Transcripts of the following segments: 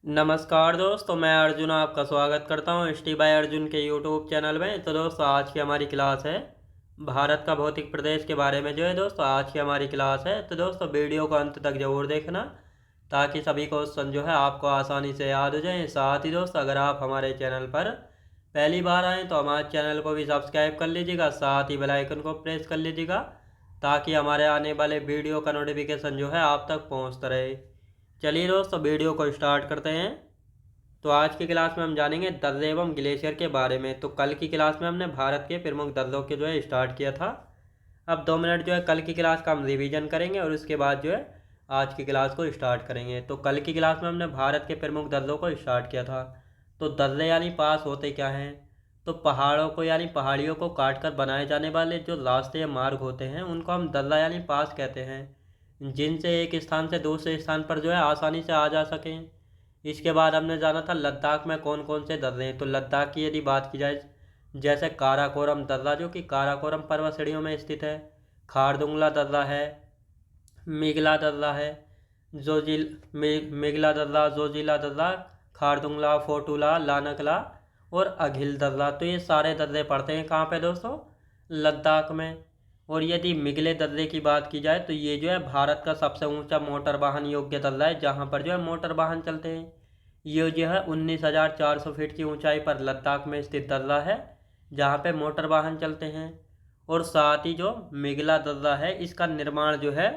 नमस्कार दोस्तों, मैं अर्जुन आपका स्वागत करता हूँ स्टी बाय अर्जुन के यूट्यूब चैनल में। तो दोस्तों, आज की हमारी क्लास है भारत का भौतिक प्रदेश के बारे में। जो है दोस्तों, आज की हमारी क्लास है। तो दोस्तों, वीडियो को अंत तक जरूर देखना ताकि सभी क्वेश्चन जो है आपको आसानी से याद हो जाए। साथ ही दोस्तों, अगर आप हमारे चैनल पर पहली बार आएँ तो हमारे चैनल को भी सब्सक्राइब कर लीजिएगा, साथ ही बेल आइकन को प्रेस कर लीजिएगा ताकि हमारे आने वाले वीडियो का नोटिफिकेशन जो है आप तक पहुँचता रहे। चलिए दोस्तों, वीडियो को स्टार्ट करते हैं। तो आज की क्लास में हम जानेंगे दर्रे एवं ग्लेशियर के बारे में। तो कल की क्लास में हमने भारत के प्रमुख दर्रों के जो है स्टार्ट किया था। अब 2 मिनट जो है कल की क्लास का हम रिवीजन करेंगे और उसके बाद जो है आज की क्लास को स्टार्ट करेंगे। तो कल की क्लास में हमने भारत के प्रमुख दर्रों को स्टार्ट किया था। तो दर्रे यानी पास होते क्या हैं? तो पहाड़ों को यानी पहाड़ियों को काट कर बनाए जाने वाले जो रास्ते या मार्ग होते हैं उनको हम दर्रा यानी पास कहते हैं, जिनसे एक स्थान से दूसरे स्थान पर जो है आसानी से आ जा सकें। इसके बाद हमने जाना था लद्दाख में कौन कौन से दर्रे हैं। तो लद्दाख की यदि बात की जाए, जैसे काराकोरम दर्रा जो कि काराकोरम पर्वत श्रेणियों में स्थित है, खारदुंगला दर्रा है, मिगला दर्रा है, मिगला दर्रा, जोजिला दर्रा, खारदुंगला, फोटूला, लानकला और अघिल दर्रा। तो ये सारे दर्रे पड़ते हैं कहाँ पे दोस्तों? लद्दाख में। और यदि मिगले दर्रे की बात की जाए तो ये जो है भारत का सबसे ऊंचा मोटर वाहन योग्य दर्रा है, जहाँ पर जो है मोटर वाहन चलते हैं। ये जो है 19,400 फीट की ऊंचाई पर लद्दाख में स्थित दर्रा है, जहाँ पे मोटर वाहन चलते हैं। और साथ ही जो मिगला दर्रा है इसका निर्माण जो है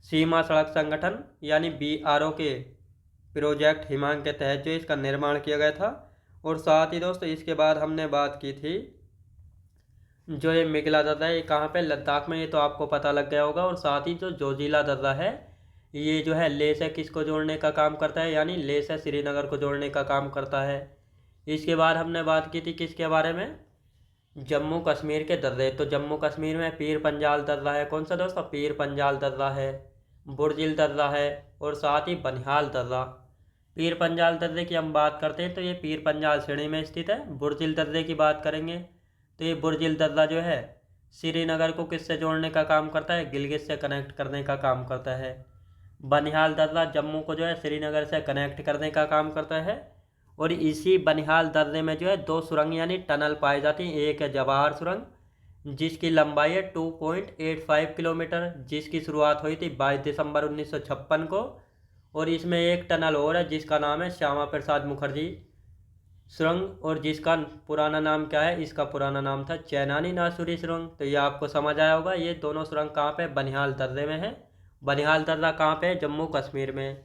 सीमा सड़क संगठन यानी BRO के प्रोजेक्ट हिमांक के तहत जो इसका निर्माण किया गया था। और साथ ही दोस्तों, इसके बाद हमने बात की थी जो ये मिगला दर्रा है ये कहाँ पे? लद्दाख में। ये तो आपको पता लग गया होगा। और साथ ही जो जोजिला दर्रा है ये जो है लेह से किसको जोड़ने का काम करता है, यानी लेह से श्रीनगर को जोड़ने का काम करता है। इसके बाद हमने बात की थी किसके बारे में? जम्मू कश्मीर के दर्रे। तो जम्मू कश्मीर में पीर पंजाल दर्रा है। कौन सा दोस्तों? पीर पंजाल दर्रा है, बुर्जिल दर्रा है और साथ ही बनिहाल दर्रा। पीर पंजाल दर्रे की हम बात करते हैं तो ये पीर पंजाल श्रेणी में स्थित है। बुर्जिल दर्रे की बात करेंगे तो ये बुर्जिल दर्रा जो है श्रीनगर को किससे जोड़ने का काम करता है? गिलगित से कनेक्ट करने का काम करता है। बनिहाल दर्रा जम्मू को जो है श्रीनगर से कनेक्ट करने का काम करता है। और इसी बनिहाल दर्रे में जो है 2 सुरंग यानी टनल पाई जाती हैं। एक है जवाहर सुरंग जिसकी लंबाई है 2.85 किलोमीटर, जिसकी शुरुआत हुई थी 22 दिसंबर 1956 को। और इसमें एक टनल और है जिसका नाम है श्यामा प्रसाद मुखर्जी सुरंग, और जिसका पुराना नाम क्या है? इसका पुराना नाम था चैनानी नासूरी सुरंग। तो ये आपको समझ आया होगा। ये दोनों सुरंग कहाँ पे? बनिहाल दर्रे में है। बनिहाल दर्रा कहाँ पे है? जम्मू कश्मीर में।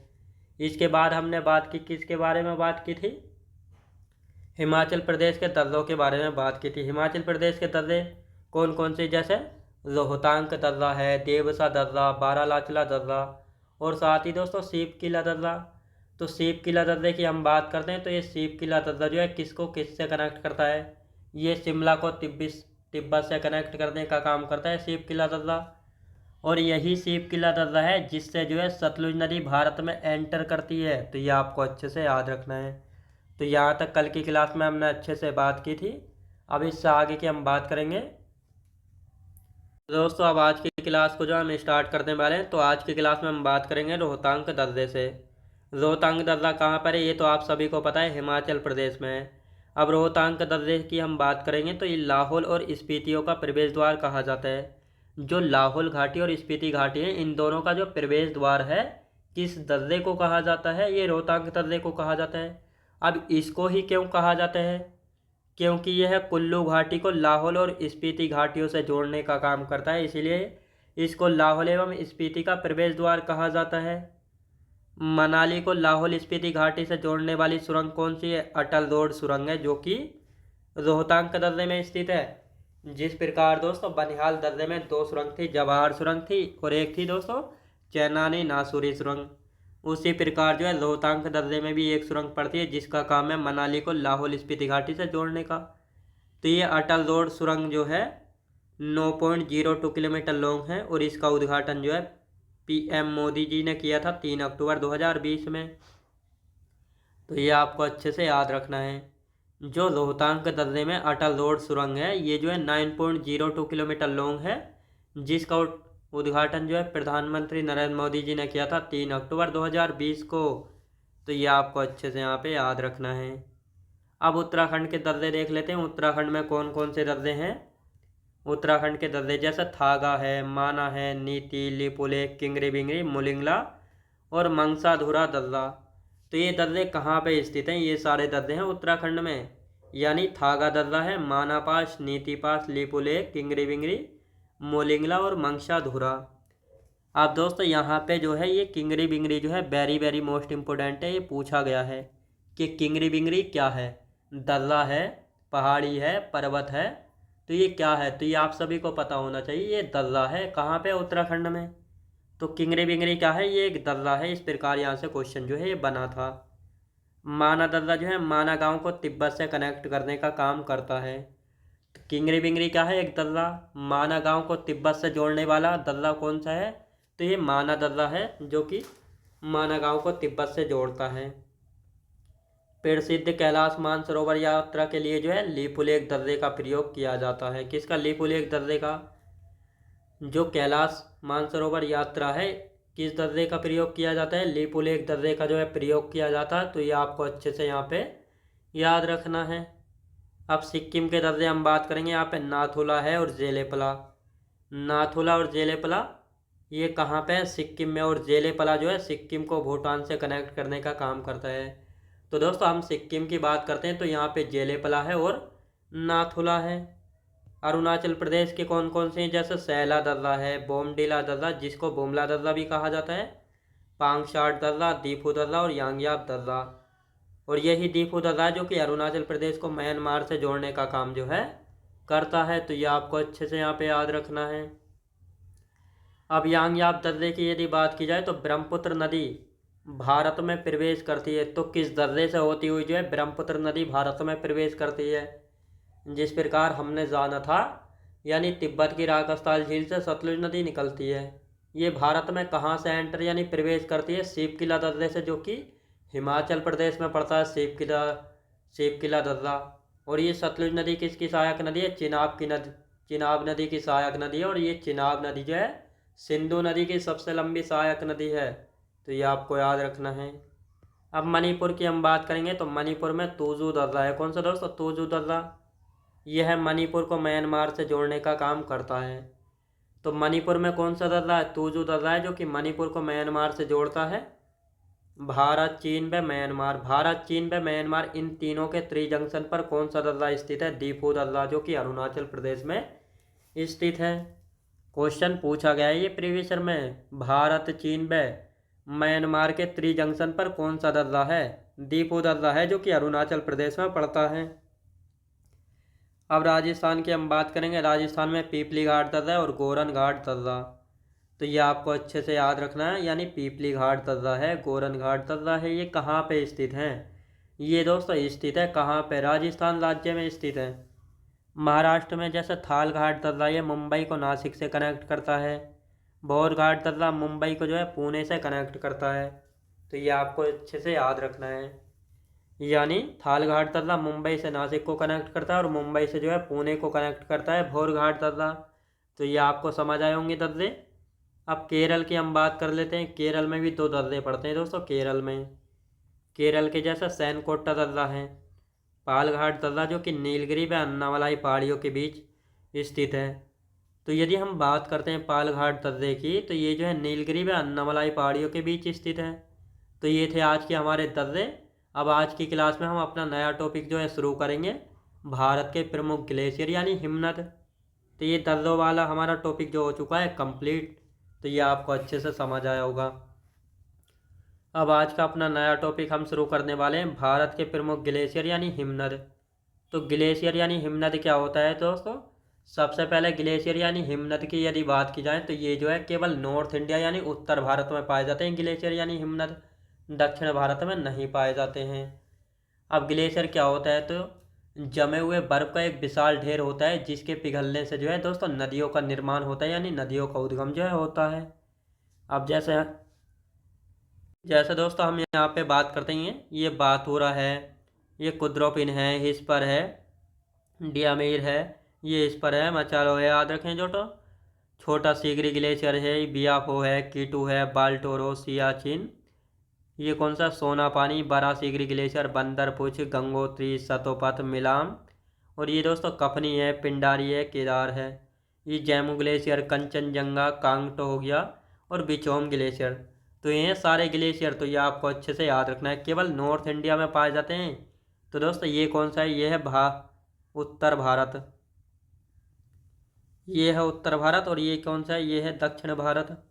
इसके बाद हमने बात की किसके बारे में बात की थी? हिमाचल प्रदेश के दर्रों के बारे में बात की थी। हिमाचल प्रदेश के दर्रे कौन कौन से? जैसे रोहतांग दर्रा है, देवसा दर्रा, बारालाचला दर्रा और साथ ही दोस्तों सीप किला दर्रा। तो सीप किला दर्रे की हम बात करते हैं तो ये सीप किला दर्रा जो है किसको किससे कनेक्ट करता है? ये शिमला को तिब्बत से कनेक्ट करने का काम करता है सीप किला दर्रा। और यही सीप किला दर्रा है जिससे जो है सतलुज नदी भारत में एंटर करती है। तो ये आपको अच्छे से याद रखना है। तो यहाँ तक कल की क्लास में हमने अच्छे से बात की थी। अब इससे आगे की हम बात करेंगे। दोस्तों, अब आज की क्लास को जो हम स्टार्ट करने वाले हैं तो आज की क्लास में हम बात करेंगे रोहतांग दर्रे से। रोहतांग दर्रा कहाँ पर है? ये तो आप सभी को पता है, हिमाचल प्रदेश में है। अब रोहतांग दर्रे की हम बात करेंगे तो ये लाहौल और स्पीतियों का प्रवेश द्वार कहा जाता है। जो लाहौल घाटी और स्पीति घाटी है इन दोनों का जो प्रवेश द्वार है किस दर्रे को कहा जाता है? ये रोहतांग दर्रे को कहा जाता है। अब इसको ही क्यों कहा जाता है? क्योंकि यह कुल्लू घाटी को लाहौल और स्पीति घाटियों से जोड़ने का काम करता है, इसीलिए इसको लाहौल एवं स्पीति का प्रवेश द्वार कहा जाता है। मनाली को लाहौल स्पीति घाटी से जोड़ने वाली सुरंग कौन सी है? अटल रोड सुरंग है, जो कि रोहतांग दर्रे में स्थित है। जिस प्रकार दोस्तों बनिहाल दर्रे में 2 सुरंग थी, जवाहर सुरंग थी और एक थी दोस्तों चैनानी नासूरी सुरंग, उसी प्रकार जो है रोहतांग दर्रे में भी एक सुरंग पड़ती है जिसका काम है मनाली को लाहौल स्पीति घाटी से जोड़ने का। तो ये अटल रोड सुरंग जो है 9.02 किलोमीटर लॉन्ग है और इसका उद्घाटन जो है PM मोदी जी ने किया था 3 अक्टूबर 2020 में। तो ये आपको अच्छे से याद रखना है। जो रोहतांग दर्रे में अटल रोड सुरंग है ये जो है 9.02 किलोमीटर लॉन्ग है, जिसका उद्घाटन जो है प्रधानमंत्री नरेंद्र मोदी जी ने किया था 3 अक्टूबर 2020 को। तो ये आपको अच्छे से यहाँ पे याद रखना है। अब उत्तराखंड के दर्रे देख लेते हैं। उत्तराखंड में कौन कौन से दर्रे हैं। उत्तराखंड के दर्रे जैसे थागा है, माना है, नीति, लिपुलेख, किंगरी बिंगरी, मुलिंगला और मंगसाधुरा दर्रा। तो ये दर्रे कहाँ पे स्थित हैं। ये सारे दर्रे हैं उत्तराखंड में। यानी थागा दर्रा है, माना पास, नीति पास, लिपुलेख, किंगरी बिंगरी, मोलिंगला और मंगसाधुरा। आप दोस्तों यहाँ पे जो है ये किंगरी बिंगरी जो है वेरी वेरी मोस्ट इम्पोर्टेंट है। ये पूछा गया है कि किंगरी बिंगरी क्या है। दर्रा है, पहाड़ी है, पर्वत है, तो ये क्या है। तो ये आप सभी को पता होना चाहिए। ये दर्रा है, कहाँ पे, उत्तराखंड में। तो किंगरी बिंगरी क्या है, ये एक दर्रा है। इस प्रकार यहाँ से क्वेश्चन जो है ये बना था। माना दर्रा जो है माना गांव को तिब्बत से कनेक्ट करने का काम करता है। तो किंगरी बिंगरी क्या है, एक दर्रा। माना गांव को तिब्बत से जोड़ने वाला दर्रा कौन सा है, तो ये माना दर्रा है जो कि माना गांव को तिब्बत से जोड़ता है। प्रसिद्ध कैलाश मानसरोवर यात्रा के लिए जो है लिपुलेख दर्रे का प्रयोग किया जाता है। किसका, लिपुलेख दर्रे का। जो कैलाश मानसरोवर यात्रा है किस दर्रे का प्रयोग किया जाता है, लिपुलेख दर्रे का जो है प्रयोग किया जाता है। तो ये आपको अच्छे से यहाँ पे याद रखना है। अब सिक्किम के दर्रे हम बात करेंगे। यहाँ पे नाथुला है और जेलेपला। नाथुला और जेलेपला ये कहाँ पे है, सिक्किम में। और जेलेपला जो है सिक्किम को भूटान से कनेक्ट करने का काम करता है। तो दोस्तों हम सिक्किम की बात करते हैं तो यहाँ पे जेलेपला है और नाथुला है। अरुणाचल प्रदेश के कौन कौन से हैं, जैसे सैला दर्रा है, बोमडिला दर्रा जिसको बोमला दर्रा भी कहा जाता है, पांगशाट दर्रा, दीफू दर्रा और यांग्याप दर्रा। और यही दीफू दर्रा जो कि अरुणाचल प्रदेश को म्यांमार से जोड़ने का काम जो है करता है। तो ये आपको अच्छे से यहाँ पे याद रखना है। अब यांग्याप दर्रे की यदि बात की जाए तो ब्रह्मपुत्र नदी भारत में प्रवेश करती है। तो किस दर्रे से होती हुई जो है ब्रह्मपुत्र नदी भारत में प्रवेश करती है। जिस प्रकार हमने जाना था, यानी तिब्बत की राकस्थाल झील से सतलुज नदी निकलती है। ये भारत में कहाँ से एंटर यानी प्रवेश करती है, शिवकिला दर्रे से, जो कि हिमाचल प्रदेश में पड़ता है। शिवकिला दर्रा। और ये सतलुज नदी किसकी सहायक नदी है, चिनाब नदी की सहायक नदी है। और ये चिनाब नदी जो है सिंधु नदी की सबसे लंबी सहायक नदी है। तो ये आपको याद रखना है। अब मणिपुर की हम बात करेंगे तो मणिपुर में तोजू दर्रा है। कौन सा दोस्तों, तोजू दर्रा। यह मणिपुर को म्यांमार से जोड़ने का काम करता है। तो मणिपुर में कौन सा दर्रा है, तोजू दर्रा है जो कि मणिपुर को म्यांमार से जोड़ता है। भारत, चीन व म्यांमार। भारत, चीन व म्यांमार इन तीनों के त्रिजंक्शन पर कौन सा दर्रा स्थित है, दीफू दर्रा जो कि अरुणाचल प्रदेश में स्थित है। क्वेश्चन पूछा गया है ये प्रीवियस ईयर में। भारत, चीन व म्यांमार के त्रिजंक्शन पर कौन सा दर्रा है, दीफू दर्रा है जो कि अरुणाचल प्रदेश में पड़ता है। अब राजस्थान की हम बात करेंगे। राजस्थान में पीपली घाट दर्रा और गोरन घाट दर्रा। तो ये आपको अच्छे से याद रखना है। यानी पीपली घाट दर्रा है, गोरन घाट दर्रा है, ये कहाँ पे स्थित हैं। ये दोस्तों स्थित है कहाँ पे, राजस्थान राज्य में स्थित है। महाराष्ट्र में जैसे थाल घाट दर्रा ये मुंबई को नासिक से कनेक्ट करता है। भौर घाट दर्रा मुंबई को जो है पुणे से कनेक्ट करता है। तो ये आपको अच्छे से याद रखना है। यानी थाल घाट दर्रा मुंबई से नासिक को कनेक्ट करता है और मुंबई से जो है पुणे को कनेक्ट करता है भौर घाट दर्रा। तो ये आपको समझ आए होंगे दर्रे। अब केरल की हम बात कर लेते हैं। केरल में भी दो दर्रे पड़ते हैं दोस्तों। केरल के जैसा सैनकोट्टा दर्रा है, पालघाट दर्रा जो कि नीलगिरी व अन्नामलाई पहाड़ियों के बीच स्थित है। तो यदि हम बात करते हैं पालघाट दर्रे की तो ये जो है नीलगिरी व अन्नामलाई पहाड़ियों के बीच स्थित है। तो ये थे आज के हमारे दर्रे। अब आज की क्लास में हम अपना नया टॉपिक जो है शुरू करेंगे, भारत के प्रमुख ग्लेशियर यानी हिमनद। तो ये दर्रों वाला हमारा टॉपिक जो हो चुका है कंप्लीट। तो ये आपको अच्छे से समझ आया होगा। अब आज का अपना नया टॉपिक हम शुरू करने वाले हैं, भारत के प्रमुख ग्लेशियर यानी हिमनद। तो ग्लेशियर यानी हिमनद क्या होता है दोस्तों। सबसे पहले ग्लेशियर यानी हिमनद की यदि बात की जाए तो ये जो है केवल नॉर्थ इंडिया यानी उत्तर भारत में पाए जाते हैं। ग्लेशियर यानी हिमनद दक्षिण भारत में नहीं पाए जाते हैं। अब ग्लेशियर क्या होता है, तो जमे हुए बर्फ का एक विशाल ढेर होता है जिसके पिघलने से जो है दोस्तों नदियों का निर्माण होता है, यानी नदियों का उद्गम जो है होता है। अब जैसे जैसे दोस्तों हम यहाँ पे बात करते हैं, ये बाथूरा है, ये कुद्रोपिन है, हिस्पर है, डियामीर है, ये इस पर है, मचालो है, याद रखें जो। तो छोटा सीगरी ग्लेशियर है, बियाफो है, कीटू है, बाल्टोरो, सियाचिन, ये कौन सा, सोनापानी, बरासिगरी ग्लेशियर, बंदरपुछ, गंगोत्री, सतोपथ, मिलाम। और ये दोस्तों कफनी है, पिंडारी है, केदार है। ये जैमू ग्लेशियर, कंचनजंगा, कांगटो हो गया और बिचोम ग्लेशियर। तो ये हैं सारे ग्लेशियर। तो ये आपको अच्छे से याद रखना है, केवल नॉर्थ इंडिया में पाए जाते हैं। तो दोस्तों ये कौन सा है, ये है उत्तर भारत। ये है उत्तर भारत। और ये कौन सा है, ये है दक्षिण भारत।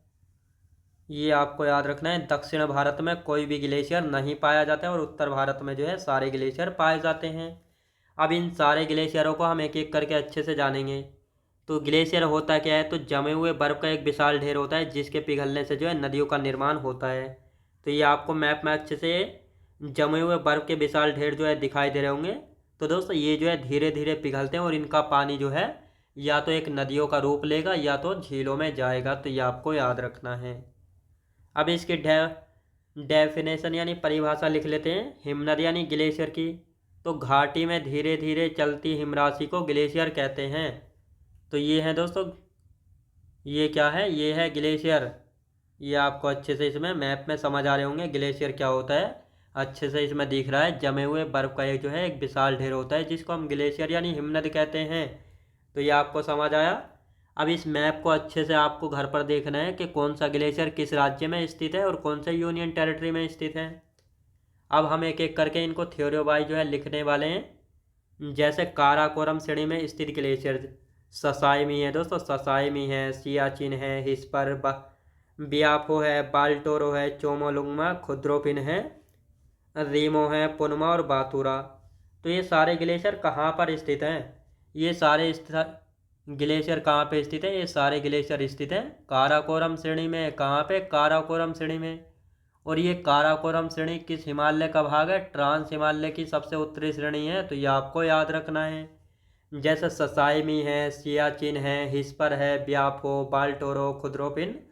ये आपको याद रखना है, दक्षिण भारत में कोई भी ग्लेशियर नहीं पाया जाता है और उत्तर भारत में जो है सारे ग्लेशियर पाए जाते हैं। अब इन सारे ग्लेशियरों को हम एक एक करके अच्छे से जानेंगे। तो ग्लेशियर होता क्या है, तो जमे हुए बर्फ़ का एक विशाल ढेर होता है जिसके पिघलने से जो है नदियों का निर्माण होता है। तो ये आपको मैप में अच्छे से जमे हुए बर्फ़ के विशाल ढेर जो है दिखाई दे रहे होंगे। तो दोस्तों ये जो है धीरे धीरे पिघलते हैं और इनका पानी जो है या तो एक नदियों का रूप लेगा या तो झीलों में जाएगा। तो ये आपको याद रखना है। अब इसकी डेफिनेशन यानी परिभाषा लिख लेते हैं। हिमनद यानी ग्लेशियर की, तो घाटी में धीरे धीरे चलती हिमराशि को ग्लेशियर कहते हैं। तो ये है दोस्तों, ये क्या है, ये है ग्लेशियर। ये आपको अच्छे से इसमें मैप में समझ आ रहे होंगे ग्लेशियर क्या होता है। अच्छे से इसमें दिख रहा है, जमे हुए बर्फ़ का एक जो है एक विशाल ढेर होता है जिसको हम ग्लेशियर यानी हिमनद कहते हैं। तो ये आपको समझ आया। अब इस मैप को अच्छे से आपको घर पर देखना है कि कौन सा ग्लेशियर किस राज्य में स्थित है और कौन सा यूनियन टेरिटरी में स्थित है। अब हम एक एक करके इनको थ्योरी वाइज जो है लिखने वाले हैं। जैसे काराकोरम श्रेणी में स्थित ग्लेशियर ससाइमी है दोस्तों, ससाइमी है, सियाचिन है, हिस्पर, बियाफो है, बाल्टोरो है, चोमोलुंगमा, खुद्रोपिन है, रीमो है, पुनमा और बातूरा। तो ये सारे ग्लेशियर कहाँ पर स्थित हैं, ये सारे ग्लेशियर कहाँ पे स्थित है, ये सारे ग्लेशियर स्थित हैं काराकोरम श्रेणी में। कहाँ पे, काराकोरम श्रेणी में। और ये काराकोरम श्रेणी किस हिमालय का भाग है, ट्रांस हिमालय की सबसे उत्तरी श्रेणी है। तो ये आपको याद रखना है। जैसे ससाइमी है, सियाचिन है, हिस्पर है, ब्याफो, बाल्टोरो, खुद्रोपिन,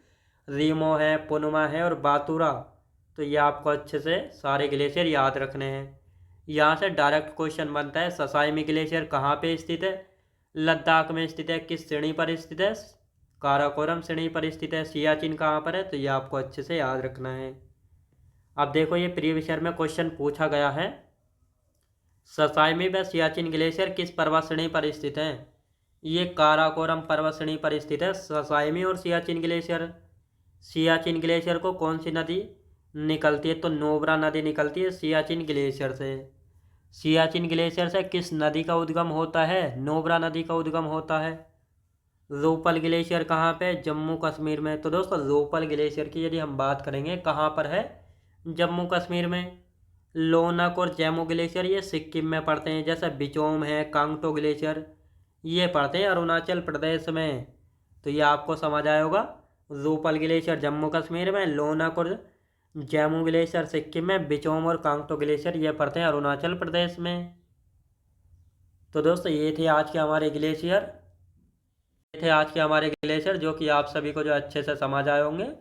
रीमो है, पुनमा है और बातूरा। तो ये आपको अच्छे से सारे ग्लेशियर याद रखने हैं। यहाँ से डायरेक्ट क्वेश्चन बनता है, ससाइमी ग्लेशियर कहाँ पे स्थित है, लद्दाख में स्थित है। किस श्रेणी पर स्थित है, काराकोरम श्रेणी पर स्थित है। सियाचिन कहाँ पर है, तो ये आपको अच्छे से याद रखना है। अब देखो ये प्रीवियस ईयर में क्वेश्चन पूछा गया है, ससाइमी व सियाचिन ग्लेशियर किस पर्वत श्रेणी पर स्थित हैं। ये काराकोरम पर्वत श्रेणी पर स्थित है ससाइमी और सियाचिन ग्लेशियर। सियाचिन ग्लेशियर को कौन सी नदी निकलती है, तो नोब्रा नदी निकलती है सियाचिन ग्लेशियर से। सियाचिन ग्लेशियर से किस नदी का उद्गम होता है, नोब्रा नदी का उद्गम होता है। रोपल ग्लेशियर कहाँ पे, जम्मू कश्मीर में। तो दोस्तों रोपल ग्लेशियर की यदि हम बात करेंगे कहाँ पर है, जम्मू कश्मीर में। लोनक और जैमू ग्लेशियर ये सिक्किम में पड़ते हैं। जैसे बिचोम है, कांगटो ग्लेशियर ये पड़ते हैं अरुणाचल प्रदेश में। तो ये आपको समझ आया होगा। रूपल ग्लेशियर जम्मू कश्मीर में, लोनक और जैमू ग्लेशियर सिक्किम में, बिचोम और कांगटो ग्लेशियर ये पड़ते हैं अरुणाचल प्रदेश में। तो दोस्तों ये थे आज के हमारे ग्लेशियर, जो कि आप सभी को जो अच्छे से समझ आए होंगे।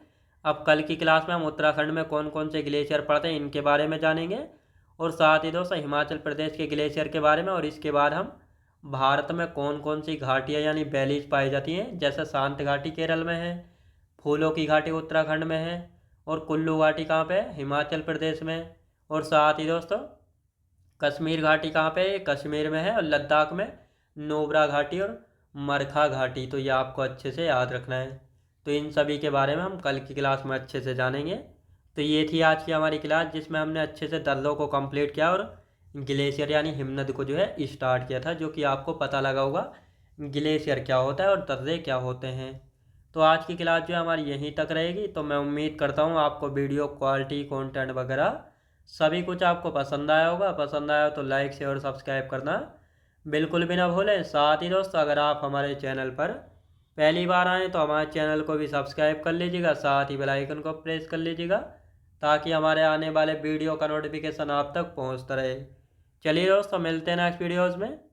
अब कल की क्लास में हम उत्तराखंड में कौन कौन से ग्लेशियर पड़ते हैं इनके बारे में जानेंगे, और साथ ही दोस्तों हिमाचल प्रदेश के ग्लेशियर के बारे में। और इसके बाद हम भारत में कौन कौन सी घाटियाँ यानी वैलीज पाई जाती हैं। जैसे शांत घाटी केरल में है, फूलों की घाटी उत्तराखंड में है, और कुल्लू घाटी कहाँ पे है, हिमाचल प्रदेश में। और साथ ही दोस्तों कश्मीर घाटी कहाँ पे है, कश्मीर में है। और लद्दाख में नोब्रा घाटी और मरखा घाटी। तो ये आपको अच्छे से याद रखना है। तो इन सभी के बारे में हम कल की क्लास में अच्छे से जानेंगे। तो ये थी आज की हमारी क्लास जिसमें हमने अच्छे से दर्रों को कंप्लीट किया और ग्लेशियर यानी हिमनद को जो है स्टार्ट किया था, जो कि आपको पता लगा होगा ग्लेशियर क्या होता है और दर्रे क्या होते हैं। तो आज की क्लास जो है हमारी यहीं तक रहेगी। तो मैं उम्मीद करता हूँ आपको वीडियो क्वालिटी, कंटेंट वगैरह सभी कुछ आपको पसंद आया होगा। पसंद आया तो लाइक शेयर और सब्सक्राइब करना बिल्कुल भी ना भूलें। साथ ही दोस्तों अगर आप हमारे चैनल पर पहली बार आएँ तो हमारे चैनल को भी सब्सक्राइब कर लीजिएगा, साथ ही बेल आइकन को प्रेस कर लीजिएगा ताकि हमारे आने वाले वीडियो का नोटिफिकेशन आप तक पहुंचता रहे। चलिए दोस्तों मिलते हैं नेक्स्ट वीडियोज़ में।